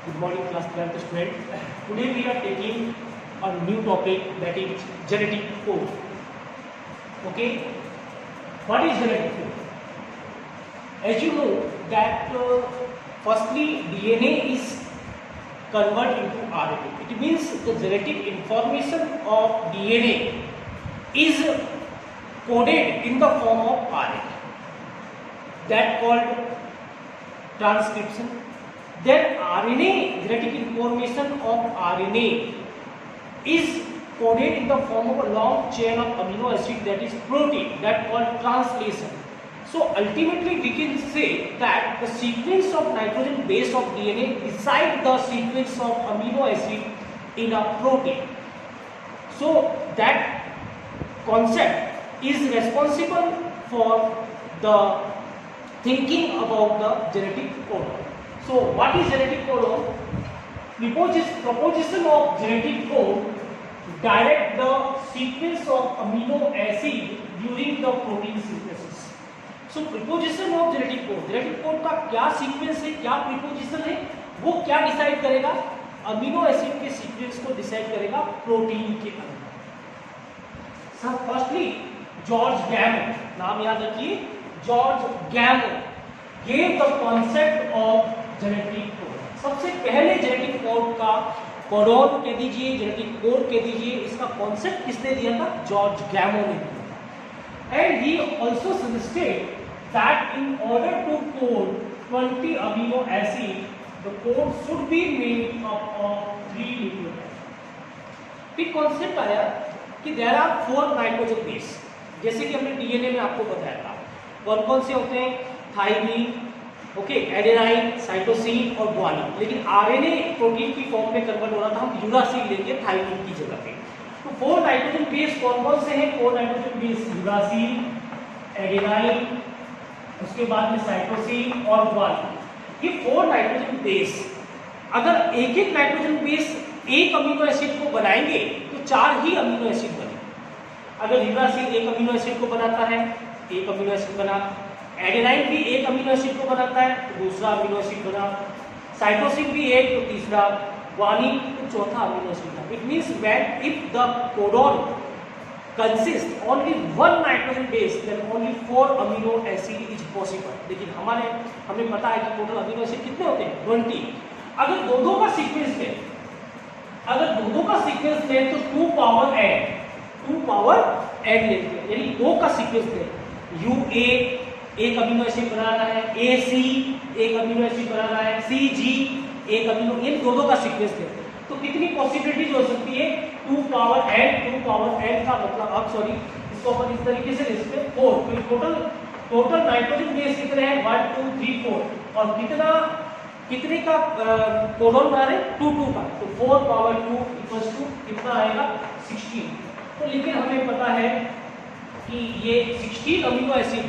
Good morning, class 12th student. Today we are taking a new topic, that is genetic code. Okay, what is genetic code? As you know that firstly DNA is converted into RNA. It means the genetic information of DNA is coded in the form of RNA. That called transcription. Then RNA, genetic information of RNA is coded in the form of a long chain of amino acid, that is protein, that called translation. So ultimately we can say that the sequence of nitrogen base of DNA decide the sequence of amino acid in a protein. So that concept is responsible for the thinking about the genetic codon. So what is genetic codon? Proposition of genetic code direct the sequence of amino acid during the protein synthesis. So preposition of genetic code का क्या sequence है, क्या preposition है, वो क्या decide करेगा? Amino acid के sequence को डिसाइड करेगा प्रोटीन के अंदर. सर फर्स्टली जॉर्ज गैमो, नाम याद रखिए, George गैमो gave the concept of genetic code. सबसे पहले जेनेटिक कोड का कोडोन कह दीजिए, जेनेटिक कोड कह दीजिए, इसका कॉन्सेप्ट किसने दिया था? जॉर्ज गैमो ने दिया था. And he also suggested that in order to code 20 amino acid the code should be made up of 3 nucleotide. फिर कॉन्सेप्ट आया कि देयर आर 4 नाइट्रोजन बेस, जैसे कि हमने डीएनए में आपको बताया था. कौन कौन से होते हैं? थाइमिन, ओके, एडेनाइन, साइटोसिन और ग्वानिन. लेकिन आरएनए प्रोटीन की फॉर्म में कन्वर्ट हो रहा था, हम यूरासिल लेंगे थाइमिन की जगह पे. तो 4 नाइट्रोजन बेस कौन कौन से हैं? 4 नाइट्रोजन बेस यूरासिल, एडेनाइन, उसके बाद में साइटोसिन और ग्वानिन. ये 4 नाइट्रोजन बेस, अगर एक एक नाइट्रोजन बेस एक अमीनो एसिड को बनाएंगे तो 4 ही अमीनो एसिड बने. अगर यूरासिल एक अमीनो एसिड को बनाता है, एक अमीनो एसिड बना. एडेनाइन भी एक अमीनो एसिड को बनाता है तो दूसरा अमीनो एसिड बना. साइटोसिन भी एक तो तीसरा, ग्वानिन तो चौथा अमीनो एसिड बना. It means that if the codon consist only 1 nitrogen base then only 4 amino acid is possible. लेकिन हमें पता है कि टोटल अमीनो एसिड कितने होते हैं? 20. अगर दो का सीक्वेंस लें, तो 2 पावर n लेते हैं, यानी 2 का सीक्वेंस लें. UA एक अमीनो एसिड बना रहा है, AC एक अमीनो एसिड बना रहा है, CG एक अमीनो, इन दोनों का सीक्वेंस है. तो कितनी पॉसिबिलिटीज हो सकती है? 2 पावर n का मतलब इसको अपन इस तरीके से लिख सकते हैं 4. तो टोटल नाइट्रोजन बेस कितने हैं? 1 2 3 4. और कितने का कोडोन बना रहे हैं? 2 का. तो 4 पावर 2 इक्वल्स टू कितना आएगा? 16. तो लेकिन हमें पता है कि ये 16 अमीनो एसिड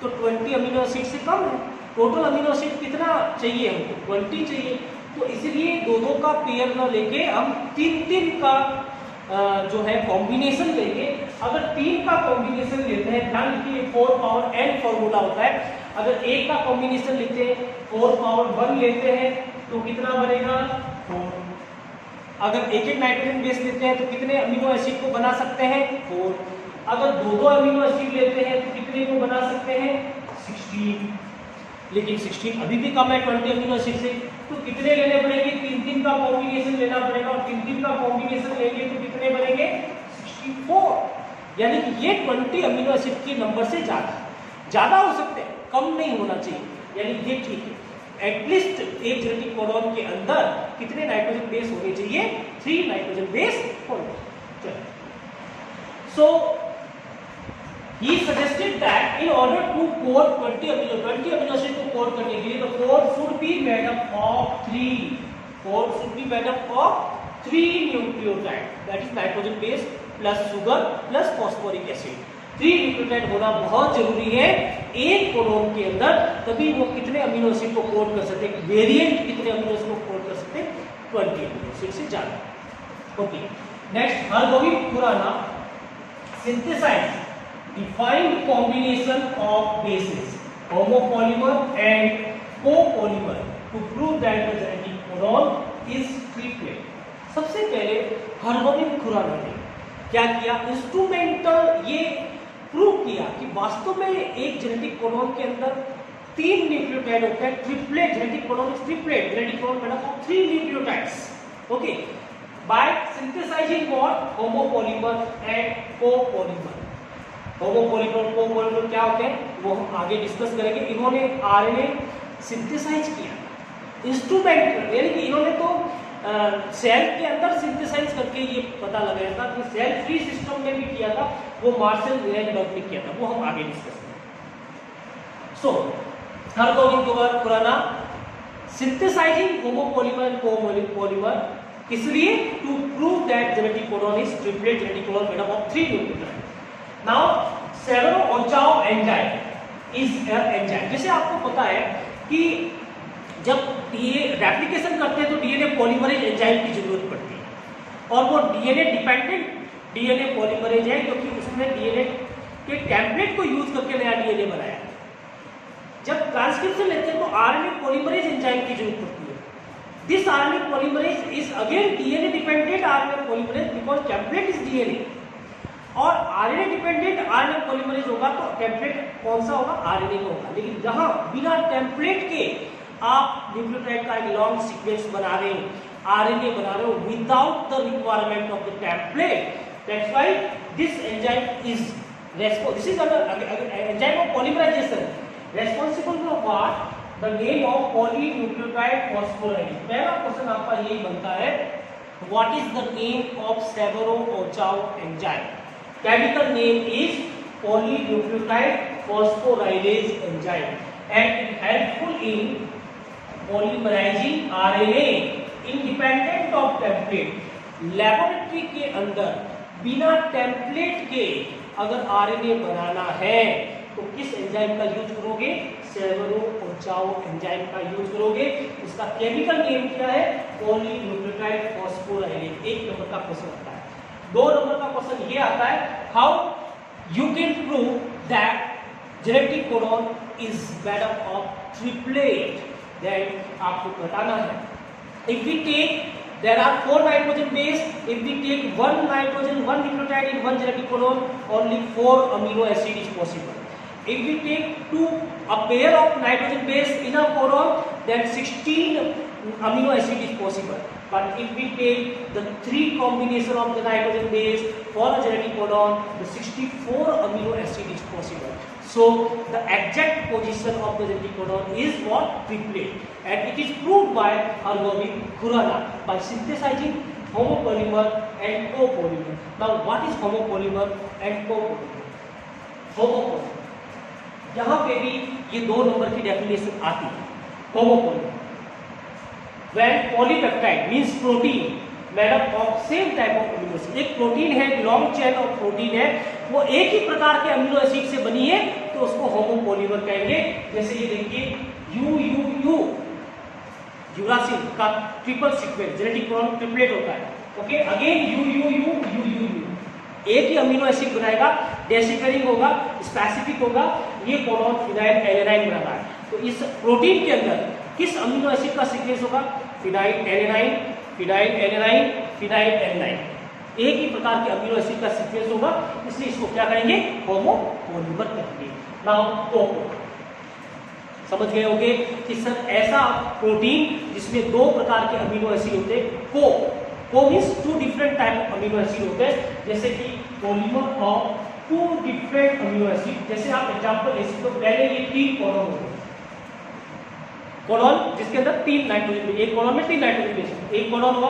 तो 20 अमीनो एसिड से कम है. टोटल अमीनो एसिड कितना चाहिए हमको? 20 चाहिए. तो इसलिए दो का पेयर न लेके हम 3 का जो है कॉम्बिनेशन लेंगे. अगर 3 का कॉम्बिनेशन लेते हैं, ध्यान रखिए 4 पावर n फॉर्मूला होता है. अगर 1 का कॉम्बिनेशन लेते हैं, 4 पावर 1 लेते हैं तो कितना बनेगा? 4. अगर एक नाइट्रोजन बेस लेते हैं तो कितने अमीनो एसिड को बना सकते हैं? 4. अगर दो अमीनो एसिड लेते हैं तो कितने को बना सकते हैं? 16. लेकिन 16 अभी भी कम है 20 अमीनो एसिड से. तो कितने लेने पड़ेंगे? 3 का कॉम्बिनेशन लेना पड़ेगा. और 3 का कॉम्बिनेशन लेंगे तो कितने बनेंगे? 64. यानी कि ये 20 अमीनो एसिड के नंबर से ज्यादा हो सकते हैं, कम नहीं होना चाहिए. यानी ये ठीक है. एटलीस्ट एक जेनेटिक कोडोन के अंदर कितने नाइट्रोजन बेस होने चाहिए? 3 नाइट्रोजन बेस होने चाहिए. So he suggested that in order to code 20 amino acid को कोड करने के लिए the code should be made up of 3 nucleotide, that is nitrogen base plus sugar plus phosphoric acid. 3 nucleotide होना बहुत जरूरी है एक कोडोन के अंदर, तभी वो कितने अमीनो एसिड को कोड कर सकते हैं, वेरिएंट कितने अमीनो एसिड को कोड कर सकते हैं? 20 अमीनो एसिड से ज्यादा. Okay, next Hargobind Khorana synthesize defined combination of bases homopolymer and copolymer to prove that the genetic codon is triplet. सबसे पहले हरगोविंद खुराना ने क्या किया, इंस्ट्रूमेंटल ये प्रूव किया कि वास्तव में एक जेनेटिक कोडॉन के अंदर 3 न्यूक्लियोटाइड होते हैं। Triplet genetic codon is triplet, genetic codon made up of 3 nucleotides. Okay, by synthesizing what, homopolymer and copolymer. Homopolymer copolymer क्या होते हैं वो हम आगे डिस्कस करेंगे। इन्होंने आरएनए सिंथेसाइज किया इंस्ट्रूमेंट, यानी कि इन्होंने तो सेल के अंदर सिंथेसाइज करके ये पता लगाया था कि सेल फ्री सिस्टम में भी किया था, वो मार्शल नीरेनबर्ग ने किया था, वो हम आगे डिस्कस करेंगे। So Hargobind Khorana synthesizing homopolymer and copolymer, इसलिए to prove that genetic codon is triplet genetic codon made up of 3 nucleotide. Now Severo Ochoa enzyme is enzyme. जैसे आपको पता है कि जब ये रेप्लिकेशन करते हैं तो डीएनए पॉलीमरेज एंजाइम की जरूरत पड़ती है, और वो डीएनए डिपेंडेंट डीएनए पॉलीमरेज है क्योंकि उसने डीएनए के टेम्पलेट को यूज करके नया डीएनए बनाया। जब ट्रांसक्रिप्शन लेते हैं तो आरएनए पॉलीमरेज एंजाइम की जरूरत पड़ती है। This RNA polymerase is again DNA dependent RNA polymerase because template is DNA, और आरएनए डिपेंडेंट आरएनए पॉलीमरेज होगा तो टेम्पलेट कौन सा होगा, आरएनए का होगा। लेकिन जहां बिना टेम्पलेट के आप न्यूक्लियोटाइड का एक लॉन्ग सीक्वेंस बना रहे हो, आरएनए बना रहे हो without the requirement of the template, that's why this enzyme is this is enzyme of polymerization responsible for what, the name of polynucleotide phosphorylase. पहला क्वेश्चन आपका ये बनता है, what is the name of Severo Ochoa enzyme? Chemical name is polynucleotide phosphorylase enzyme and it helpful in polymerizing RNA independent of template। Laboratory के अंदर बिना template के अगर आरएनए बनाना है तो किस एंजाइम का यूज करोगे, सेवेरो-ओचाओ एंजाइम का यूज करोगे। इसका केमिकल नेम क्या है, पॉलीन्यूक्लियोटाइड फॉस्फोराइलेज। 1 नंबर का क्वेश्चन आता है। 2 नंबर का क्वेश्चन ये आता है, how you can prove that genetic codon is made up of triplet, then आपको बताना है। If we take, there are 4 nitrogen base, if we take 1 nitrogen, 1 nucleotide in 1 genetic codon, only 4 amino acid is possible. If we take a pair of nitrogen base in a codon, then 16 amino acid is possible. But if we take the 3 combination of the nitrogen base for a genetic codon, the 64 amino acid is possible. So the exact position of the genetic codon is what, triplet, and it is proved by Hरगोविंद Khurana by synthesizing homopolymer and copolymer. Now what is homopolymer and copolymer? Homopolymer, यहाँ पे भी ये 2 number की definition आती है। homopolymer, when polypeptide means protein made up of same type of amino acid। एक protein है, long chain of protein है, वो एक ही प्रकार के अमीनो एसिड से बनी है तो उसको होमोपॉलीमर कहेंगे। जैसे ये देखिए यू यूरासिल का triple sequence genetic codon triplet होता है। ओके, अगेन यू एक ही अमीनो एसिड बनाएगा, डेसिफरिंग होगा, स्पेसिफिक होगा, ये कोडॉन फिनाइल एलेनाइन बना रहा है। तो इस प्रोटीन के अंदर किस अमीनो एसिड का सीक्वेंस होगा, phenyl alanine, phenyl alanine, phenyl alanine, एक ही प्रकार के अमीनो एसिड का सीक्वेंस होगा, इसलिए इसको क्या कहेंगे, होमोपॉलीमर कहेंगे। नाउ कोपॉलीमर, समझ गए होंगे कि सर ऐसा प्रोटीन जिसमें 2 प्रकार के अमीनो एसिड होते हैं। को means 2 different type of amino acid होते हैं, जैसे कि polymer of 2 different amino acid. जैसे आप एग्जांपल ले सकते हो, पहले ये 3 कोडॉन होते हैं, कोडॉन जिसके अंदर 3 नाइट्रोजन, एक कोडॉन में 3 नाइट्रोजन बेस, एक कोडॉन हुआ,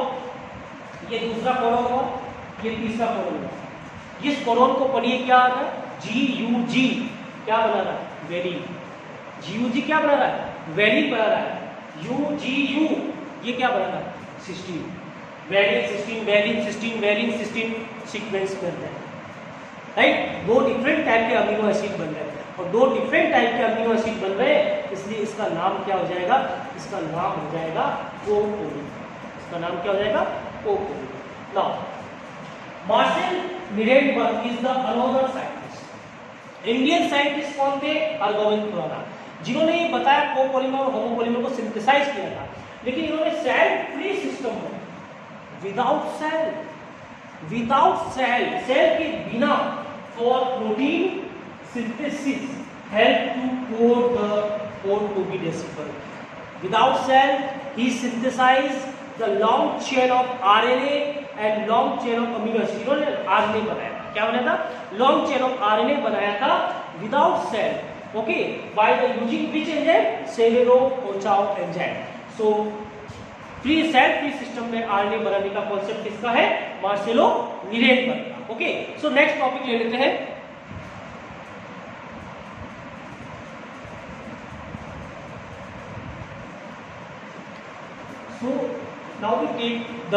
ये दूसरा कोडॉन हुआ, ये तीसरा कोडॉन हुआ। इस कोडॉन को पढ़िए क्या आ रहा है, GUG, क्या बना रहा है, वेलिन। GUG क्या बना रहा है, वेलिन बना रहा है। UGU ये क्या बना रहा है, cysteine, valine cysteine, valine cysteine, valine cysteine sequence बन रहा है, राइट। 2 डिफरेंट टाइप के अमीनो एसिड बन रहे हैं, और 2 डिफरेंट टाइप के अमीनो एसिड बन रहे हैं, इसलिए इसका नाम क्या हो जाएगा, इसका नाम हो जाएगा कोपॉलीमर। इसका नाम क्या हो जाएगा, copolymer. Now Marshall Nirenberg is the another scientist. Indian scientist कौन थे, हरगोविंद खुराना, जिन्होंने ये बताया कोपॉलीमर और होमोपॉलीमर को सिंथेसाइज किया था। लेकिन इन्होंने सेल फ्री सिस्टम में विदाउट सेल के बिना for protein synthesis help to code the code to be decipher. Without cell ही synthesize the long chain of RNA and long chain of amino acid. इन्होंने RNA बनाया था, क्या बनाया था? लॉन्ग चेन ऑफ आरएनए बनाया था without cell. Okay, by the using which enzyme? सेलेरोकोचाओ एंजाइम। सो फ्री सिस्टम में आरएनए बनाने का कॉन्सेप्ट किसका है? मार्सेलो नीरेनबर्ग का। ओके, सो नेक्स्ट टॉपिक ले लेते हैं। So now we take the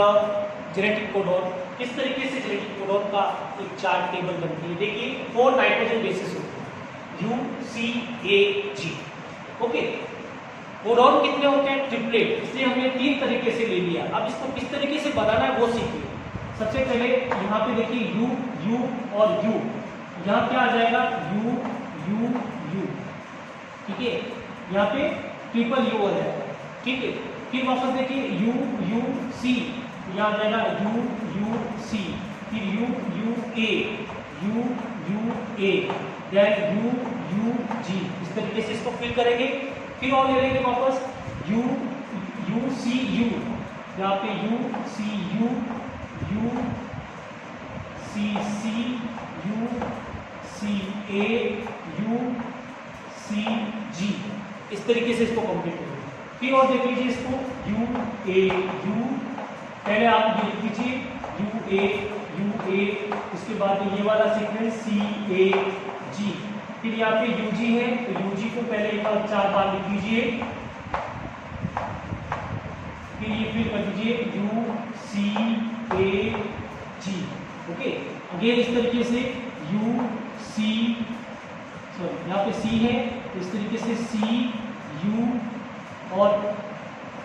genetic codon. किस तरीके से जेनेटिक कोडॉन का एक चार्ट टेबल बनती है? देखिए 4 नाइट्रोजन बेसिस होते हैं, UCAG। ओके, कोडॉन कितने होते हैं? ट्रिपलेट, इसलिए हमने 3 तरीके से ले लिया। अब इसको किस तरीके से बनाना है वो सीखिए। सबसे पहले यहाँ पे देखिए U और U, यहाँ क्या आ जाएगा? U, ठीक है, यहाँ पे ट्रिपल U आ जाएगा, ठीक है। फिर वापस देखिए UC, यहाँ आ जाएगा UC, फिर UA, देन UG। इस तरीके से इसको फिल करेंगे। फिर और ले लेंगे वापस UCU, यहाँ पे UCU, UCC, UCA, UCG। इस तरीके से इसको कंप्लीट करेंगे। फिर और देख लीजिए इसको UAU, पहले आप ये लिख लीजिए UA, इसके बाद ये वाला सीक्वेंस CAG। फिर यहाँ पे UG है, तो UG को पहले एक बार 4 बार लिख लीजिए। फिर ये फिर कर दीजिए UCAG। ओके, अगेन इस तरीके से यहाँ पे C है, तो इस तरीके से CU और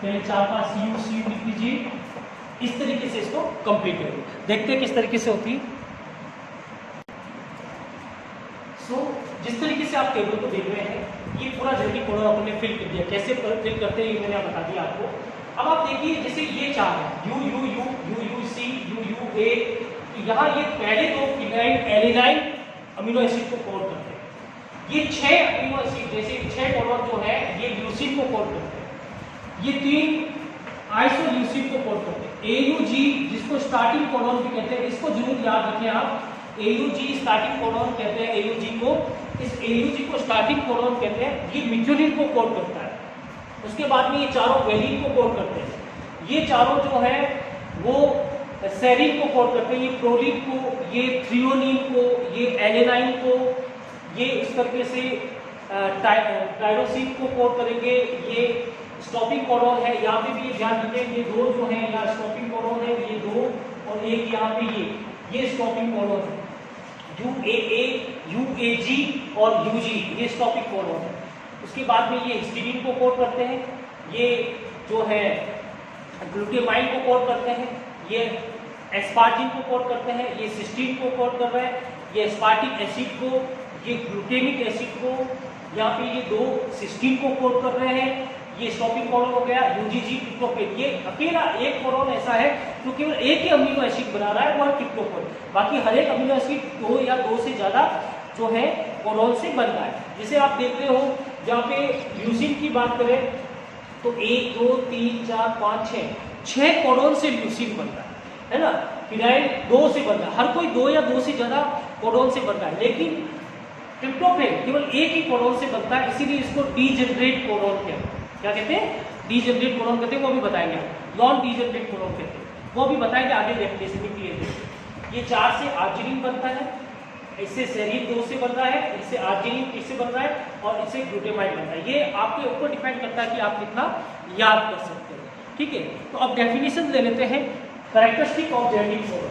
पहले 4-5 CU लिख लीजिए। इस तरीके से इसको कंप्लीट करेंगे। देखते हैं किस तरीके से होती है। जिस तरीके से आप टेबल को देख रहे हैं, ये पूरा जेनेटिक कोड अपन ने फिल कर दिया। कैसे फिल करते हैं ये मैंने बता दिया आपको। अब आप देखिए, जैसे ये 4 है UUC, UUA, यहाँ ये पहले 2 फिनाइल एलिनाइन अमीनो एसिड को कोड करते हैं। ये 6 अमीनो एसिड, जैसे 6 कोडॉन जो है ये ल्यूसीन को कोड करते हैं। ये 3 आइसोल्यूसीन को कोड करते हैं। AUG, जिसको स्टार्टिंग कोडॉन भी कहते हैं, इसको जरूर याद रखें आप। AUG स्टार्टिंग कोडॉन कहते हैं। AUG को, इस AUG को स्टार्टिंग कोडॉन कहते हैं। ये मिथ्योनिन को कोड करता है। उसके बाद में ये चारों वेलिन को कोड करते हैं। ये चारों जो है वो सेरिन को कोड करते हैं। ये प्रोलिन को, ये थ्रियोनिन को, ये एलेनाइन को, ये इस तरीके से टायरोसिन को कोड करेंगे। ये स्टॉपिंग कोडॉन है, यहाँ पे भी ये ध्यान रखें, ये 2 जो है यहाँ स्टॉपिंग कोडॉन है, ये 2 और एक यहाँ पे ये स्टॉपिंग कोडॉन है। UAA, UAG और UG, ये स्टॉपिंग कोडॉन है। उसके बाद में ये हिस्टीडीन को कोड करते हैं। ये जो है ग्लूटामाइन को कोड करते हैं। ये एस्पार्टिन को कोड करते हैं। ये सिस्टीन को कोड कर रहे हैं। ये एस्पार्टिक एसिड को, ये ग्लूटेमिक एसिड को, यहाँ पे ये 2 सिस्टीन को कोड कर रहे हैं। ये स्टॉपिंग कोडॉन हो गया UGG ट्रिप्टोफेन। ये अकेला एक कोडॉन ऐसा है जो केवल एक ही अमीनो एसिड बना रहा है, वो है ट्रिप्टोफेन। बाकी हर एक अमीनो एसिड 2 या 2 से ज्यादा जो है कोडॉन से बन रहा है। जैसे आप देख रहे हो, जहाँ पे ल्यूसीन की बात करें तो 1 2 3 4 5 6 कोडॉन से ल्यूसीन बन रहा है ना। फिनाइल 2 से बन रहा है। हर कोई 2 या 2 से ज्यादा कोडॉन से बन रहा है, लेकिन ट्रिप्टोफेन केवल एक ही कोडॉन से बनता है, इसीलिए इसको डीजेनरेट कोडॉन कहते हैं। क्या कहते हैं? डीजेनरेट कोडॉन कहते हैं। वो भी बताएंगे, नॉन डीजेनरेट कोडॉन कहते हैं, वो भी बताएंगे आगे डेफिनेशन में क्लियर। ये 4 से आर्जिनिन बनता है, इससे सेरीन 2 से बन रहा है, इससे आर्जिनिन इससे बन रहा है और इससे ग्लूटामाइन बनता है। ये आपके ऊपर डिपेंड करता है कि आप कितना याद कर सकते हो। ठीक है, तो अब डेफिनेशन ले लेते हैं characteristic of genetic codon.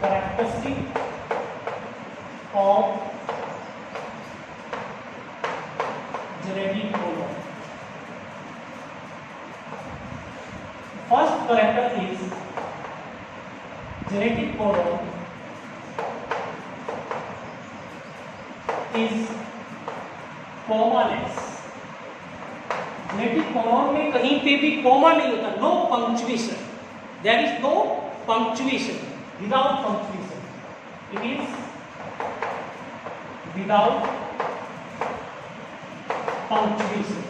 Characteristic of genetic codon. First character is genetic codon is commaless. Genetic codon में कहीं पे भी कॉमा नहीं होता, no punctuation, there is no punctuation, without punctuation, it is without punctuation.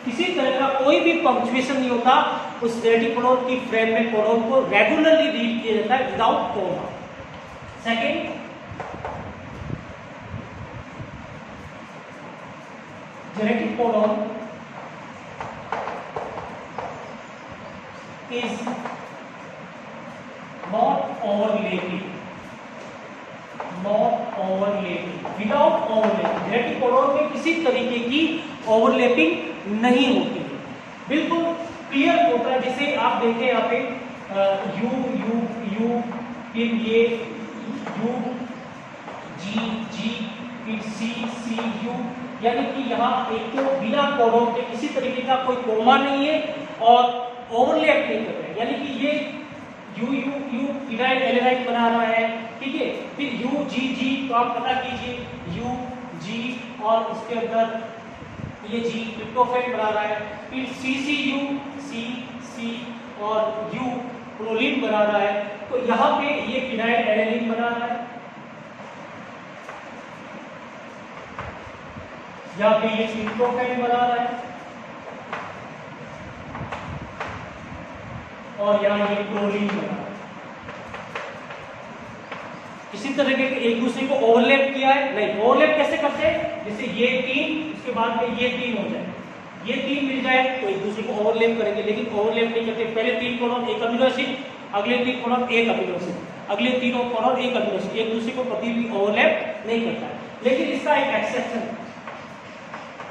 किसी तरह का कोई भी पंक्चुएशन नहीं होता उस जेनेटिक कोडन की फ्रेम में। कोडन को रेगुलरली रीड किया जाता है without comma. Second, genetic codon is not overlapping, not overlapping, without overlapping. Genetic codon में किसी तरीके की ओवरलैपिंग नहीं होती है, बिल्कुल क्लियर होता है। जैसे आप देखें यहाँ पे यू यू यू, फिर ये यू जी जी, फिर सी सी यू, यानी कि यहाँ एक तो बिना कोडन के किसी तरीके का कोई कोमा नहीं है और ओवरलैप नहीं कर रहा है, यानी कि ये यू यू यू इनाइल एलेनाइल बना रहा है, ठीक है। फिर यू जी जी, तो आप पता कीजिए यू जी और उसके अंदर ये जी ट्रिप्टोफैन बना रहा है। फिर सी सी यू, सी सी और यू प्रोलीन बना रहा है, तो यहाँ पे ये फिनाइल एलेनिन बना रहा है, यहाँ पे ये ट्रिप्टोफैन बना रहा है और यहाँ ये प्रोलीन बना रहा है। किसी तरह के एक दूसरे को ओवरलैप किया है नहीं। ओवरलैप कैसे करते हैं, जैसे ये तीन, उसके बाद में ये तीन हो जाए, ये तीन मिल जाए तो एक दूसरे को ओवरलैप करेंगे, लेकिन ओवरलैप नहीं करते। पहले तीन कोडन एक अमीनो एसिड, अगले तीन कोडन एक अमीनो एसिड, अगले तीनों कोडन एक अमीनो एसिड, एक दूसरे को कभी भी ओवरलैप नहीं करता है। लेकिन इसका एक एक्सेप्शन है,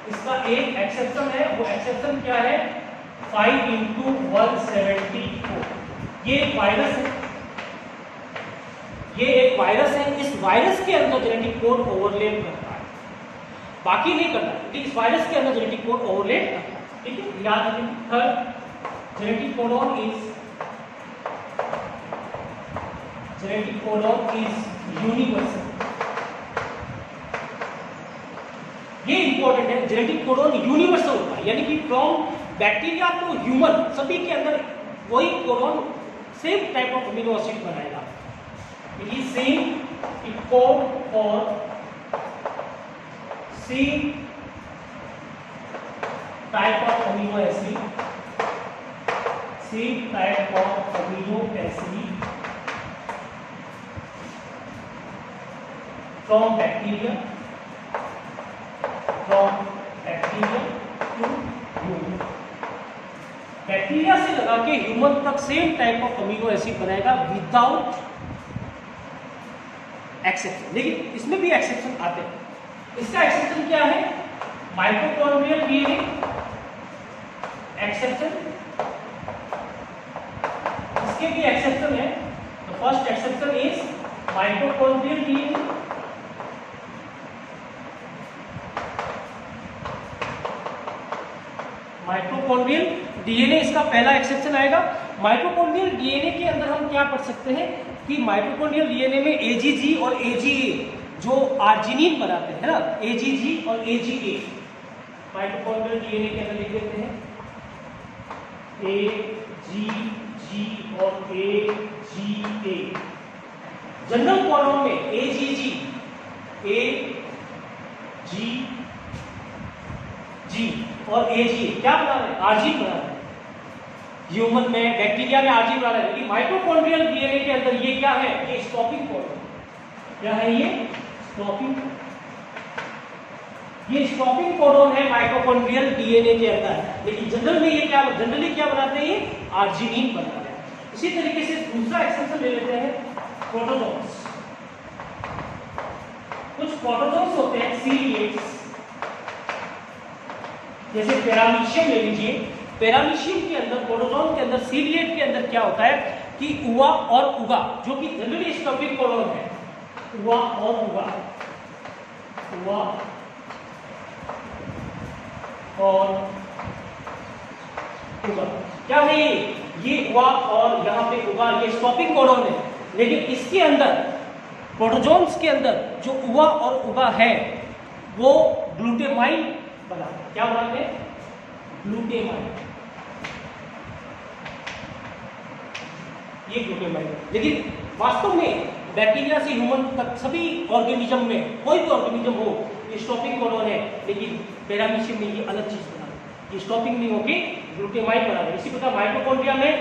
इसका एक एक्सेप्शन है। वो एक्सेप्शन क्या है, 5×174। ये एक वायरस है, ये एक वायरस है। इस वायरस के अंदर जेनेटिक कोड ओवरलैप करता है, बाकी नहीं करता, लेकिन इस वायरस के अंदर जेनेटिक कोड ओवरलैप करता है, ठीक है। याद रखें, third, genetic codon is universal. ये इंपॉर्टेंट है, जेनेटिक कोडन यूनिवर्सल होता है, यानी कि फ्रॉम बैक्टीरिया टू ह्यूमन सभी के अंदर वही codon same type of amino acid बनाएगा। It is same, it code for same type of amino acid, same type of amino acid from bacteria to human। Bacteria से लगा के human तक same type of amino acid बनाएगा without exception. लेकिन इसमें भी exception आते हैं। इसका एक्सेप्शन क्या है, माइटोकॉन्ड्रियल डीएनए एक्सेप्शन, इसके भी एक्सेप्शन है। The first exception is mitochondrial DNA. Mitochondrial DNA इसका पहला एक्सेप्शन आएगा। माइटोकॉन्ड्रियल डीएनए के अंदर हम क्या पढ़ सकते हैं कि माइटोकॉन्ड्रियल डीएनए में एजीजी और एजीए जो आर्जिनिन बनाते हैं ना, एजीजी और एजीए, माइटोकॉन्ड्रियल डीएनए के अंदर लिख देते हैं एजीजी और एजीए। जनरल कोडन में एजीजी, एजीजी और एजीए क्या बना रहे हैं, आर्जिन बना रहे हैं। ह्यूमन में, बैक्टीरिया में आर्जिन बना रहे हैं, लेकिन माइटोकॉन्ड्रियल डीएनए के अंदर ये क्या है, ये स्टॉपिंग कोडन। क्या है ये, स्टॉपिंग। ये स्टॉपिंग कोडन है माइटोकॉन्ड्रियल डीएनए के अंदर। लेकिन जनरल में ये क्या, जनरली क्या बनाते हैं, ये आर्जिनिन बनाते हैं। इसी तरीके से दूसरा एक्सेप्शन ले लेते हैं, प्रोटोजोन्स। कुछ प्रोटोजोन्स होते हैं सीलिएट्स, जैसे पैरामीशियम ले लीजिए। पैरामीशियम के अंदर, प्रोटोजोन के अंदर, सीलिएट के अंदर क्या होता है कि उआ और उगा, जो कि जनरली स्टॉपिंग कोडन है, उआ और उगा, उआ और उगा क्या है, ये उआ और यहाँ पे उगा, ये स्टॉपिंग कोडन है। लेकिन इसके अंदर प्रोटोजोन्स के अंदर जो उवा और उगा है वो ग्लूटेमाइन बनाते हैं। क्या बनाते हैं? ग्लूटेमाइन। ये ग्लूटेमाइन। लेकिन वास्तव में बैक्टीरिया से ह्यूमन तक सभी ऑर्गेनिज्म में, कोई भी ऑर्गेनिज्म हो, ये स्टॉपिंग कोडॉन है, लेकिन पैरामीशियम में ये अलग चीज बना है। ये स्टॉपिंग नहीं होके ग्लूटेमाइन बना है। इसी प्रकार माइटोकॉन्ड्रिया में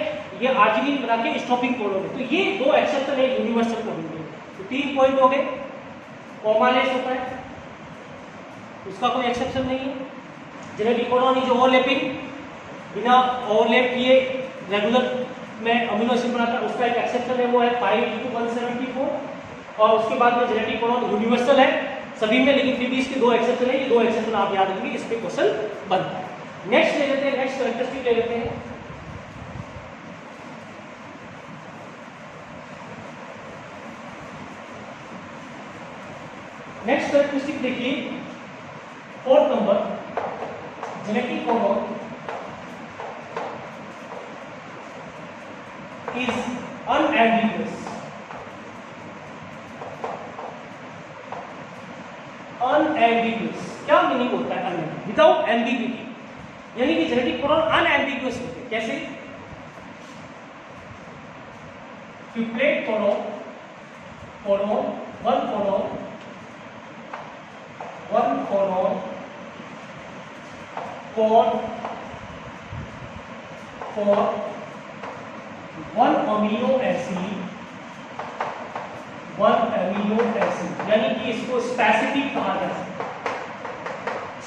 ये आर्जिनिन बना के स्टॉपिंग कोडॉन है। तो ये दो एक्सेप्शन है यूनिवर्सल कोडॉन के। तो 3 पॉइंट हो गए। कॉमालेस होता है, उसका कोई एक्सेप्शन नहीं है। जेनेटिक कोडॉन इज ओवरलैपिंग, बिना ओवरलैप किए रेगुलर में अमीनो एसिड बनाता है, उसका एक एक्सेप्शन है, वो है 5:174। और उसके बाद में जेनेटिक कोडॉन यूनिवर्सल है सभी में, लेकिन फिर भी इसके 2 एक्सेप्शन है। ये 2 एक्सेप्शन आप याद रखेंगे, इस पे क्वेश्चन बनता है। नेक्स्ट ले लेते हैं, नेक्स्ट कैरेक्टरिस्टिक ले लेते हैं। नेक्स्ट कैरेक्टरिस्टिक देखिए 4th number, genetic codon is unambiguous। unambiguous क्या मीनिंग होता है unambiguous? विदाउट एम्बिग्यूटी, यानी कि जेनेटिक कोडॉन अनएम्बिगुअस होते हैं। कैसे? Triplet codon, codon, one codon, one codon, code for one amino acid, one amino acid, यानी कि इसको स्पेसिफिक कहा जाता है।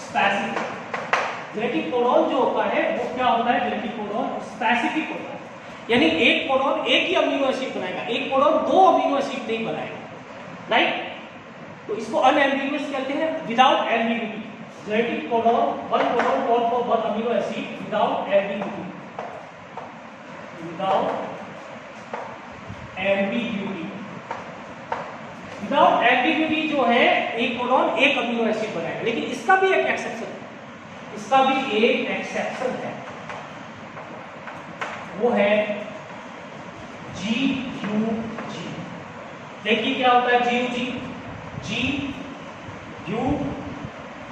स्पेसिफिक जेनेटिक कोडॉन जो होता है वो क्या होता है? जेनेटिक कोडॉन स्पेसिफिक होता है, यानी एक कोडॉन एक ही अमीनो एसिड बनाएगा, एक कोडॉन 2 अमीनो एसिड नहीं बनाएगा, राइट? तो इसको अनएम्बिगुअस कहते हैं, without ambiguity. Genetic codon one codon for one amino acid without ambiguity, without ambiguity. Without ambiguity जो है एक कोडॉन एक अमीनो एसिड बनाएगा, लेकिन इसका भी एक एक्सेप्शन है, इसका भी एक एक्सेप्शन है, वो है GUG। देखिए क्या होता है GUG? G, U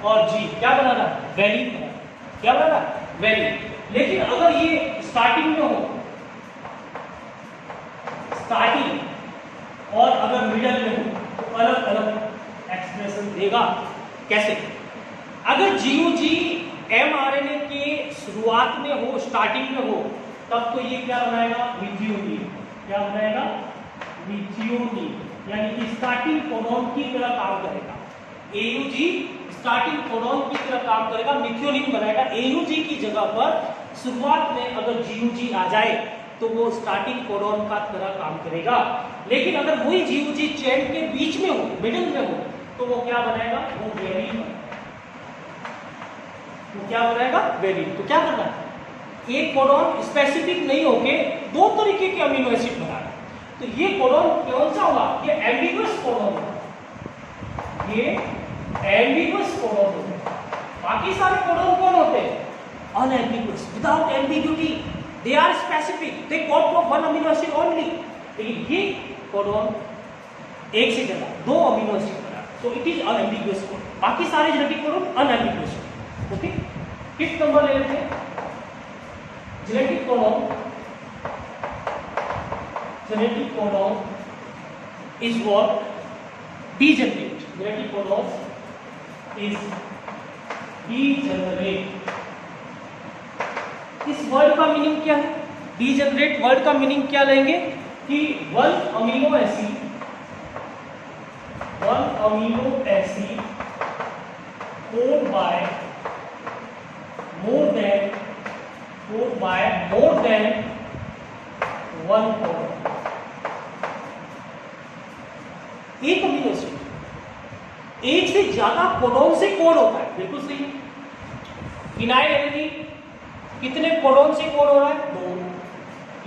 और G क्या बना रहा? वैलिड बना रहा। क्या बना रहा? वैलिड। लेकिन अगर ये स्टार्टिंग में हो, स्टार्टिंग और अगर मिडल में हो, तो अलग अलग एक्सप्रेशन देगा। कैसे? अगर GUG mRNA के शुरुआत में हो, स्टार्टिंग में हो, तब तो ये क्या बनाएगा? मिथियोनिन। क्या बनाएगा? मिथियोनिन, यानी कि स्टार्टिंग कोडॉन की तरह काम करेगा। AUG स्टार्टिंग कोडॉन की तरह काम करेगा, मिथियोनिन बनाएगा। AUG की जगह पर शुरुआत में अगर GUG आ जाए तो वो स्टार्टिंग कोडॉन का तरह काम करेगा। लेकिन अगर वही GUG चेन के बीच में हो, मिडिल में हो, तो वो क्या बनाएगा? वो वेलिन बनाएगा। वो क्या बनाएगा? वेलिन। तो क्या करना है? एक कोडॉन स्पेसिफिक नहीं होके 2 तरीके के अमीनो एसिड बना रहा है, तो ये कोडॉन कौन सा होगा? ये एम्बिगुअस कोडॉन होगा। ये एम्बिगुअस कोडॉन होगा। बाकी सारे कोडॉन कौन होते हैं? Unambiguous, without ambiguity, they are specific, they code for one amino acid only. लेकिन ये कोडॉन एक से ज्यादा 2 अमीनो एसिड बना, तो इट इज अनएम्बिगुअस कोडॉन। बाकी सारे genetic codon unambiguous. Okay, 5th number ले लेते हैं, genetic codon. Genetic codon is what? Degenerate. Genetic codon is degenerate. इस वर्ड का मीनिंग क्या है? डीजेनरेट वर्ड का मीनिंग क्या लेंगे कि one amino acid code by more than one codon. एक अमीनो एसिड एक से ज्यादा कोडॉन से कोड होता है, बिल्कुल सही। फिनाइल एलेनिन कितने कोडॉन से कोड हो रहा है? 2।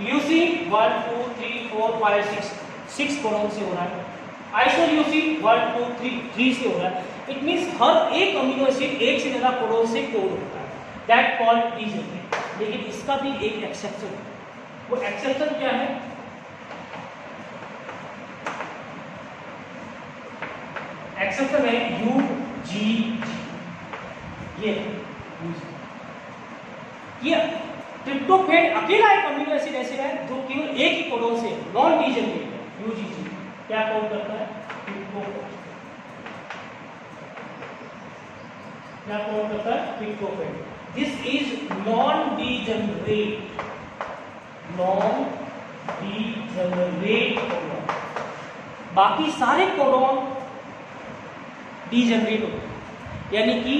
ल्यूसीन 1 2 3 4 5 6 कोडॉन से हो रहा है। आइसोल्यूसीन 1 2 3 से हो रहा है। इट मींस हर एक अमीनो एसिड एक से ज्यादा कोडॉन से कोड होता है, दैट कॉल्ड डीजेनरेट। लेकिन इसका भी एक एक्सेप्शन है। वो एक्सेप्शन क्या है? एक्सेप्शन है UGG, ये ट्रिप्टोफैन अकेला एक अमीनो एसिड ऐसे है जो केवल एक ही कोडोन से नॉन डीजनरेट है, UGG क्या कोड करता है, ट्रिप्टोफैन क्या कोड करता है, tryptophan. This is non degenerate codon, बाकी सारे कोडोन डीजनरेट होते हैं, यानी कि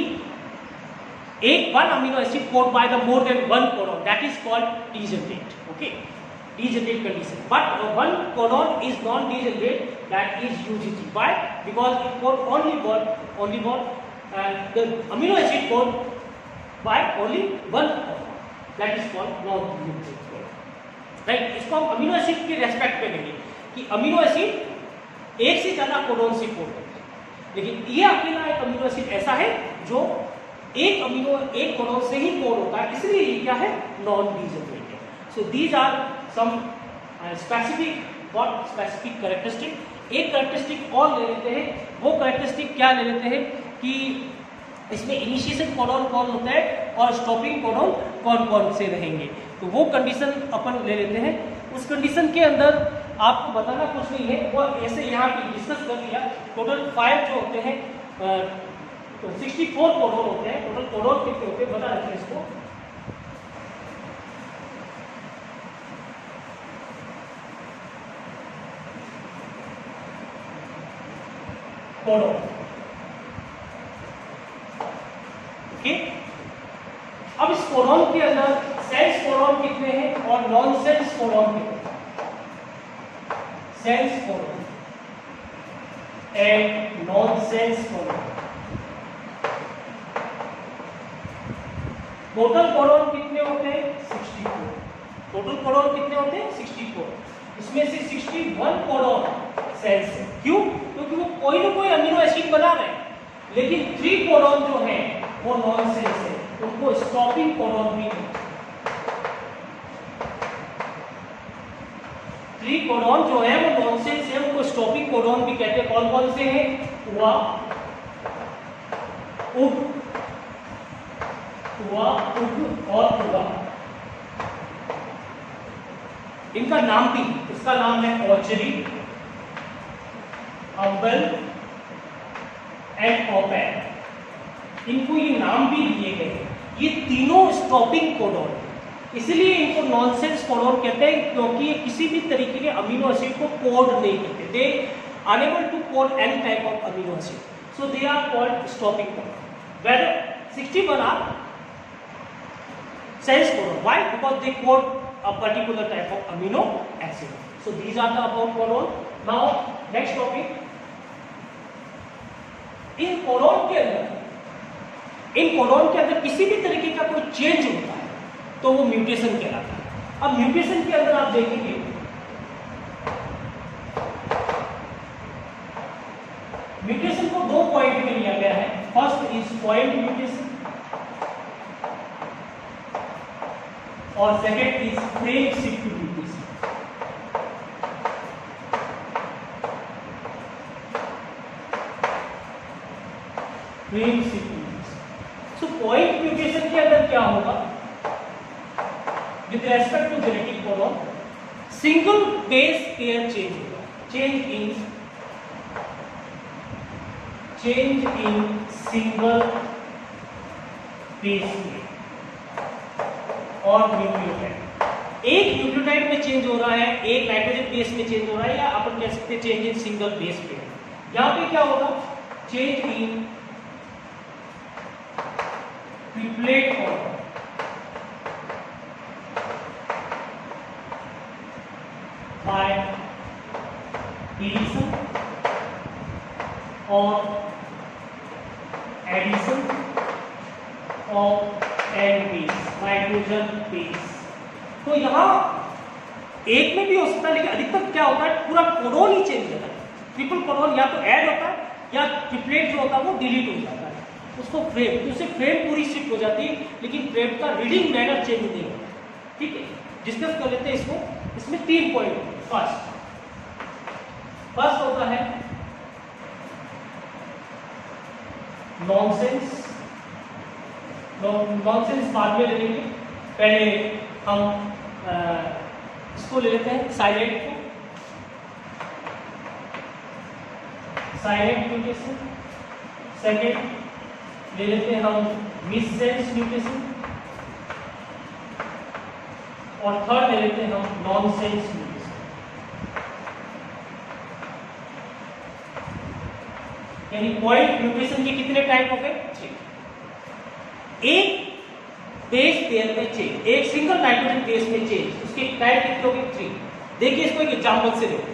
one amino acid code by the more than one codon, that is called degenerate, okay, degenerate condition. But one codon is non degenerate, that is UGG, why? Because it code only one and the amino acid code by only one codon, that is called non degenerate code, right. इसको हम amino acid के respect में लेंगे कि amino acid एक से ज्यादा codon से कोड करते हैं, लेकिन ये अकेला एक अमीनो एसिड ऐसा है जो एक कोडोन से ही कोड होता है, इसलिए ये क्या है, non degenerated. So these are some specific characteristic. एक कैरेक्टरिस्टिक और ले लेते हैं, वो कैरेक्टरिस्टिक क्या ले लेते हैं कि इसमें इनिशिएशन कोडोन कौन होता है और स्टॉपिंग कोडोन कौन कौन से रहेंगे, तो वो कंडीशन अपन ले लेते हैं। उस कंडीशन के अंदर आपको बताना कुछ नहीं है, वो ऐसे यहाँ पे डिस्कस कर लिया। टोटल 5 जो होते हैं 64 कोडोन होते हैं, टोटल कोडोन कितने होते हैं बता रहे हैं इसको। Codon, okay. अब इस कोडोन के अंदर सेंस कोडोन कितने हैं और नॉन सेंस कोडोन कितने हैं। Sense codon and non sense codon, total codon कितने होते हैं 64। टोटल कोडोन कितने होते हैं 64, इसमें से 61 कोडोन सेंस है। क्यों? क्योंकि वो कोई ना कोई अमीनो एसिड बना रहे हैं, लेकिन 3 कोडोन जो है वो नॉन सेंस है, उनको स्टॉपिंग कोडोन भी कहते हैं। 3 कोडोन जो है वो नॉन सेंस है, उनको स्टॉपिंग कोडोन भी कहते हैं। कौन कौन से हैं, हुआ, उग और उगा। इनका नाम भी, इसका नाम है ऑर्चरी, अम्बल एंड ऑपैन, इनको ये नाम भी दिए गए। ये तीनों स्टॉपिंग कोडोन, इसलिए इनको नॉनसेंस कोडोन कहते हैं, क्योंकि ये किसी भी तरीके के अमीनो एसिड को कोड नहीं करते। They unable to code any type of amino acid, so they are called stopping codon. Where 61 are sense codon. Why? Because they code a particular type of amino acid. So these are the about codon. Now next topic. In codon के अंदर किसी भी तरीके का कोई change होता है तो वो म्यूटेशन कहलाता है। अब म्यूटेशन के अंदर आप देखेंगे म्यूटेशन को 2 पॉइंट में लिया गया है। फर्स्ट इज पॉइंट म्यूटेशन और second is frame shift mutation. Frame shift mutation. So point mutation के अंदर क्या होगा, with respect to genetic codon single base pair change होगा। Change in single base pair और न्यूक्लियोटाइड। एक न्यूक्लियोटाइड में change हो रहा है, एक नाइट्रोजन बेस में चेंज हो रहा है, या अपन कह सकते हैं change in single base pair. यहां पे क्या होगा, change in triplet form by deletion और addition of an base, nitrogen base. तो यहां एक में भी हो सकता है, लेकिन अधिकतर क्या होता है पूरा कोडोन ही चेंज होता है। ट्रिपल कोडोन या तो ऐड होता है या ट्रिपलेट जो होता है वो डिलीट हो जाता है, उसको फ्रेम, तो उससे फ्रेम पूरी शिफ्ट हो जाती है, लेकिन फ्रेम का रीडिंग मैनर चेंज नहीं होता। ठीक है, डिस्कस कर लेते हैं इसको। इसमें 3 पॉइंट। फर्स्ट होता है नॉनसेंस, नॉनसेंस बाद में ले लेंगे, पहले हम इसको ले लेते हैं साइलेंट को, साइलेंट म्यूटेशन। सेकेंड ले लेते हैं हम मिससेंस म्यूटेशन, और थर्ड ले लेते हैं हम नॉनसेंस म्यूटेशन। यानी पॉइंट म्यूटेशन के कितने टाइप हो गए? 3। एक बेस पेयर में चेंज, एक सिंगल नाइट्रोजन बेस में चेंज, उसके टाइप कितने हो गए? 3। देखिए इसको एक एग्जांपल से देखो,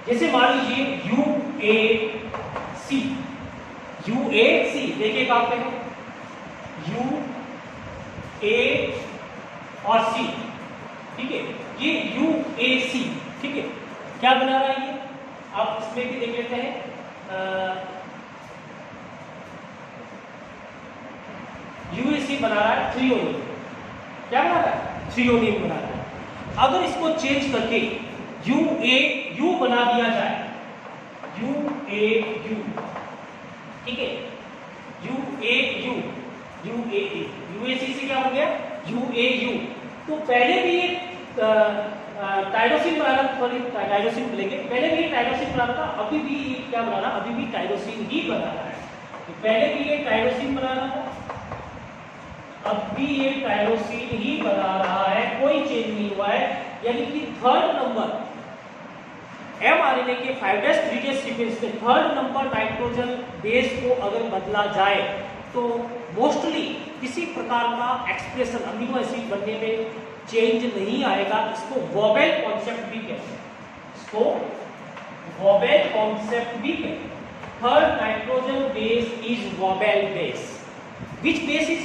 जैसे मान लीजिए UAC, UAC देखिए कहां पे है, UA और C, ठीक है, ये UAC, ठीक है, क्या बना रहा है ये, आप इसमें भी देख लेते हैं, UAC बना रहा है थ्रियोनिन, क्या बना रहा है? थ्रियोनिन बना रहा है। अगर इसको चेंज करके UAU बना दिया जाए, UAU, ठीक है, UAU, UAA, UAC से क्या हो गया? UAU। तो पहले भी ये टाइरोसिन बना रहा, सॉरी टाइरोसिन बोलेंगे, पहले भी ये टाइरोसिन बना रहा था, अभी भी ये क्या बना रहा? अभी भी टाइरोसिन ही बना रहा है। तो पहले भी ये टाइरोसिन बना रहा था, अब भी ये टाइरोसिन ही बना रहा है, कोई चेंज नहीं हुआ है। यानी कि थर्ड नंबर mRNA के 5' सीक्वेंस में थर्ड नंबर नाइट्रोजन बेस को अगर बदला जाए तो मोस्टली किसी प्रकार का एक्सप्रेशन अमीनो एसिड बनने में चेंज नहीं आएगा। इसको वोबेल कॉन्सेप्ट भी कहते हैं, इसको वोबेल कॉन्सेप्ट भी कहते हैं। Third nitrogen base is wobble base. Which base is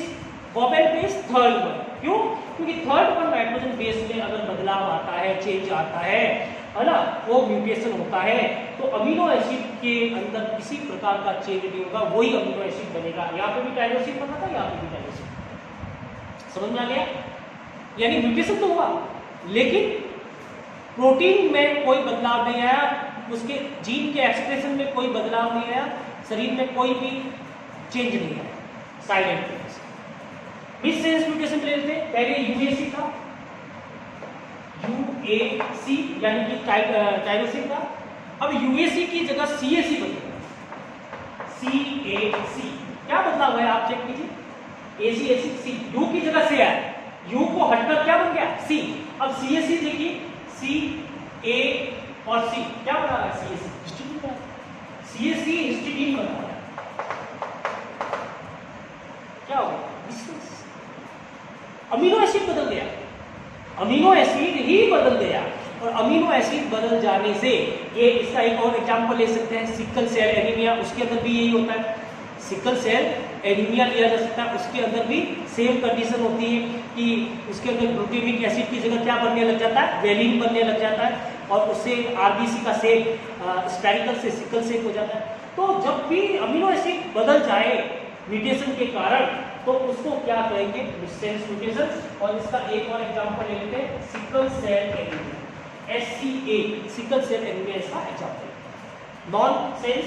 wobble base? Third one. क्यों? क्योंकि थर्ड वन नाइट्रोजन बेस में अगर बदलाव आता है, चेंज आता है ना, वो म्यूटेशन होता है, तो अमीनो एसिड के अंदर किसी प्रकार का चेंज नहीं होगा, वही अमीनो एसिड बनेगा। यहाँ पे भी टाइरोसिन बना था, यहाँ पे भी टाइरोसिन। समझ में आ गया? यानी म्यूटेशन तो हुआ, लेकिन प्रोटीन में कोई बदलाव नहीं आया, उसके जीन के एक्सप्रेशन में कोई बदलाव नहीं आया, शरीर में कोई भी चेंज नहीं आया। साइलेंट मिससेंस म्यूटेशन ले लेते हैं, पहले UAC था, UAC यानी कि टाइरोसिन था, अब UAC की जगह CAC बन गया, CAC। क्या बदलाव है आप चेक कीजिए, ACAC, C, U की जगह से आया, U को हटकर क्या बन गया? C। अब CAC देखिए, C, A और C क्या बना रहा है? CAC हिस्टीडीन बना रहा है, CAC हिस्टीडीन बना रहा है। क्या होगा? अमीनो एसिड बदल गया, अमीनो एसिड ही बदल गया, और अमीनो एसिड बदल जाने से ये इसका एक और एग्जांपल ले सकते हैं, सिकल सेल एनीमिया, उसके अंदर भी यही होता है। सिकल सेल एनीमिया लिया जा सकता है, उसके अंदर भी सेम कंडीशन होती है कि उसके अंदर ग्लूटामिक एसिड की जगह क्या बनने लग जाता है? वेलिन बनने लग जाता है, और उससे RBC का शेप स्पेरिकल से सिकल शेप हो जाता है। तो जब भी अमीनो एसिड बदल जाए म्यूटेशन के कारण, तो उसको क्या कहेंगे? Missense mutation. और इसका एक और एग्जांपल ले लेते हैं, sickle cell anaemia, SCA, sickle cell anaemia इसका एग्जांपल। नॉनसेंस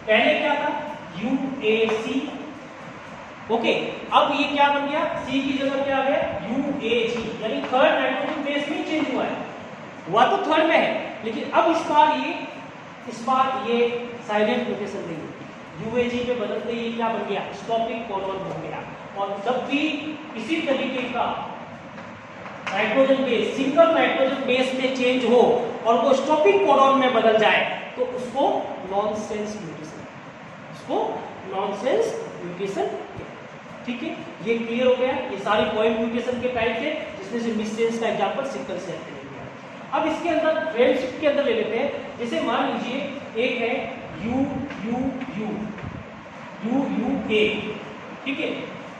पहले क्या था? UAC, ओके, अब ये क्या बन गया? C की जगह क्या आ गया? UAG, यानी थर्ड नाइट्रोजन बेस में चेंज हुआ है, हुआ तो थर्ड में है, लेकिन अब इस बार ये साइलेंट म्यूटेशन नहीं होती, UAG पे बदलते ही क्या बन गया? स्टॉपिंग कोडॉन बन गया। और जब भी किसी तरीके का nitrogen base single nitrogen base में चेंज हो और वो स्टॉपिंग कोडॉन में बदल जाए, तो उसको नॉनसेंस म्यूटेशन, उसको नॉनसेंस म्यूटेशन। ठीक है, ये क्लियर हो गया। ये सारी पॉइंट म्यूटेशन के टाइप थे, जिसमें से मिससेंस का एग्जांपल सिकल सेल एनीमिया। अब इसके अंदर फ्रेंडशिप के अंदर ले लेते हैं, जैसे मान लीजिए एक है UUA, ठीक है,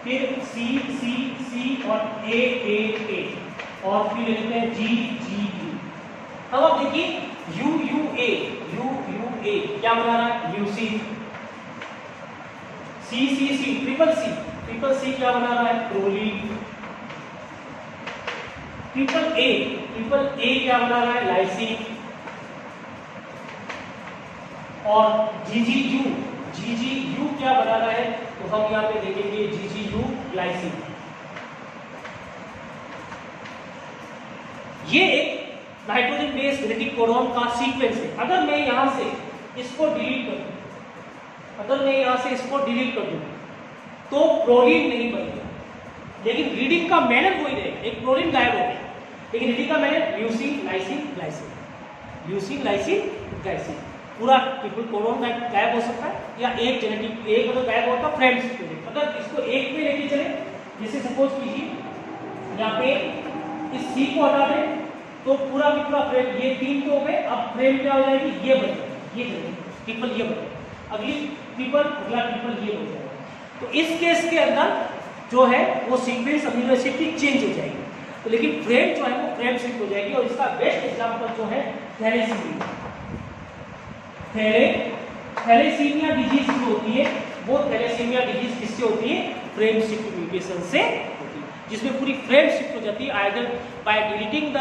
फिर C और A, और फिर लेते हैं G। अब आप देखिए UUA क्या बना रहा है? ल्यूसीन। C ट्रिपल C क्या बना रहा है? प्रोलीन। ट्रिपल A क्या बना रहा है? लाइसिन। और GGU क्या बना रहा है? तो हम यहाँ पे देखेंगे GGU ग्लाइसिन। ये एक नाइट्रोजन बेस्ड जेनेटिक कोडॉन का सीक्वेंस है। अगर मैं यहाँ से इसको डिलीट कर दूं, तो प्रोलीन नहीं बनेगा, लेकिन रीडिंग का मैनर वही रहेगा। एक प्रोलीन गायब हो गया, लेकिन रीडिंग का manner leucine lysine glycine, leucine lysine glycine. पूरा ट्रिपल कोडॉन गायब हो सकता है, या एक जेनेटिक एक मतलब गायब होता है फ्रेम सीक्वेंस। अगर इसको एक पे लेके चले, जैसे सपोज कीजिए यहाँ पे इस सी को हटा दें, तो पूरा की पूरा फ्रेम, ये 3 तो हो गए, अब फ्रेम क्या हो जाएगी, ये बन जाएगी, ये ट्रिपल ये बन, अगली ट्रिपल, अगला ट्रिपल ये बन जाएगा। तो इस केस के अंदर जो है वो सीक्वेंस अमीनो एसिड की चेंज हो जाएगी, तो लेकिन फ्रेम जो है वो फ्रेम शिफ्ट हो जाएगी। और इसका बेस्ट एग्जांपल जो है थैलेसीमिया। थैलेसीमिया डिजीज जो होती है, वो थैलेसीमिया डिजीज किससे होती है, फ्रेम शिफ्ट म्यूटेशन से होती है, जिसमें पूरी फ्रेम शिफ्ट हो जाती है, either by deleting the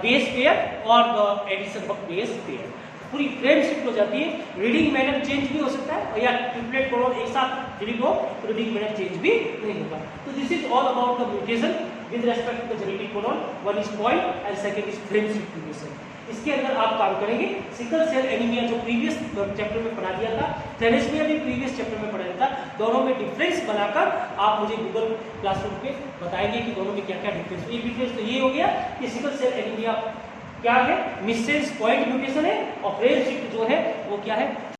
base pair और the addition of base pair. पूरी फ्रेम शिफ्ट हो जाती है, रीडिंग मैनर चेंज भी हो सकता है, या ट्रिपलेट कोडॉन एक साथ डिलीट हो तो रीडिंग मैनर चेंज भी नहीं होगा। तो this is all about the mutation with respect to the genetic codon. One is point and second is frame shift mutation. इसके अंदर आप काम करेंगे। सिकल सेल एनीमिया जो प्रीवियस चैप्टर में पढ़ा दिया था, थैलेसीमिया भी प्रीवियस चैप्टर में पढ़ाया था, दोनों में डिफरेंस बनाकर आप मुझे गूगल क्लासरूम पे बताएंगे कि दोनों में क्या क्या डिफरेंस। एक डिफरेंस तो ये हो गया कि सिकल सेल एनीमिया क्या है, मिससेंस पॉइंट म्यूटेशन है, और फ्रेम शिफ्ट जो है वो क्या है,